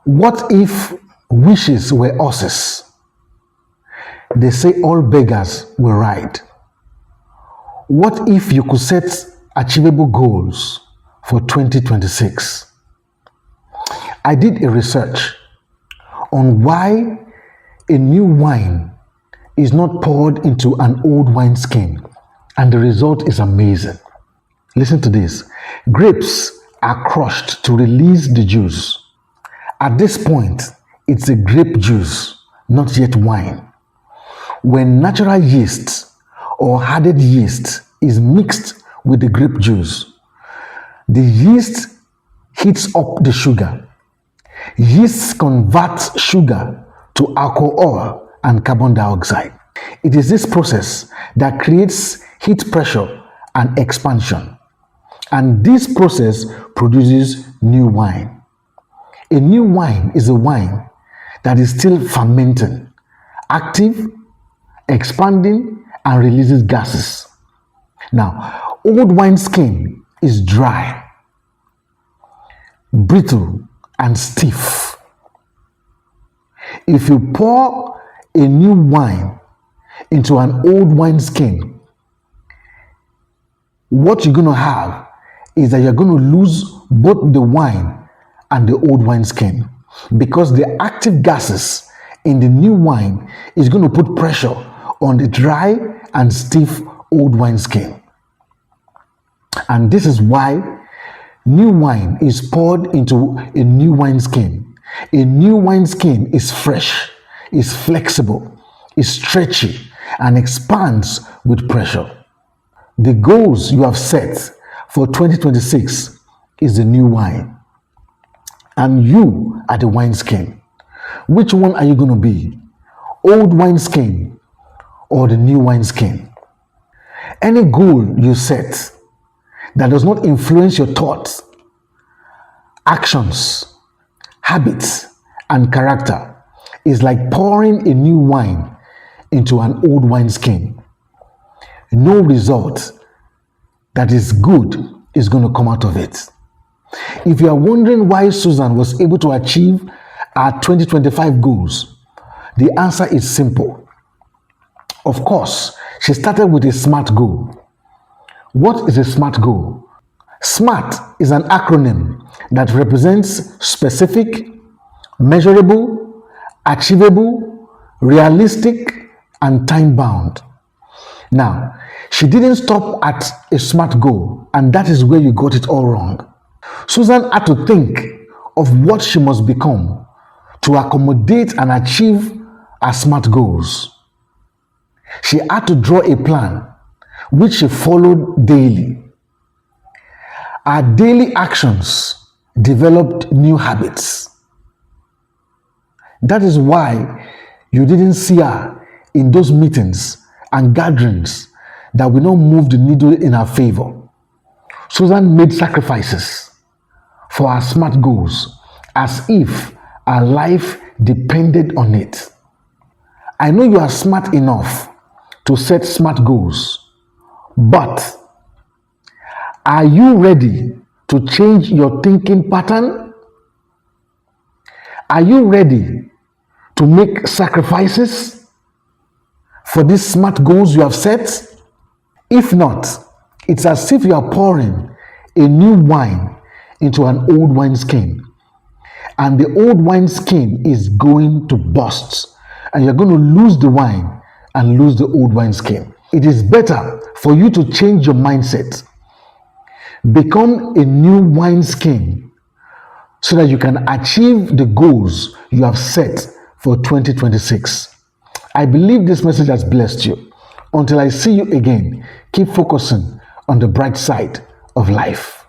What if wishes were horses? They say all beggars will ride. What if you could set achievable goals for 2026? I did a research on why a new wine is not poured into an old wineskin, and the result is amazing. Listen to this. Grapes are crushed to release the juice. At this point, it's a grape juice, not yet wine. When natural yeast or hardened yeast is mixed with the grape juice, the yeast heats up the sugar. Yeast converts sugar to alcohol and carbon dioxide. It is this process that creates heat pressure and expansion. And this process produces new wine. A new wine is a wine that is still fermenting, active, expanding, and releases gases. Now, old wineskin is dry, brittle, and stiff. If you pour a new wine into an old wineskin, what you're going to have is that you're going to lose both the wine and the old wineskin, because the active gases in the new wine is going to put pressure on the dry and stiff old wineskin. And this is why new wine is poured into a new wineskin. A new wineskin is fresh, is flexible, is stretchy, and expands with pressure. The goals you have set for 2026 is the new wine, and you are the wineskin. Which one are you going to be? Old wineskin or the new wineskin? Any goal you set that does not influence your thoughts, actions, habits, and character is like pouring a new wine into an old wineskin. No result that is good is going to come out of it. If you are wondering why Susan was able to achieve our 2025 goals, the answer is simple. Of course, she started with a SMART goal. What is a SMART goal? SMART is an acronym that represents specific, measurable, achievable, realistic, and time-bound. Now, she didn't stop at a SMART goal, and that is where you got it all wrong. Susan had to think of what she must become to accommodate and achieve her SMART goals. She had to draw a plan which she followed daily. Her daily actions developed new habits. That is why you didn't see her in those meetings and gatherings that will not move the needle in her favor. Susan made sacrifices for her SMART goals as if her life depended on it. I know you are smart enough to set SMART goals, but are you ready to change your thinking pattern? Are you ready to make sacrifices for these SMART goals you have set? If not, it's as if you are pouring a new wine into an old wineskin, and the old wineskin is going to burst, and you're going to lose the wine and lose the old wineskin. It is better for you to change your mindset, become a new wineskin, so that you can achieve the goals you have set for 2026. I believe this message has blessed you. Until I see you again, keep focusing on the bright side of life.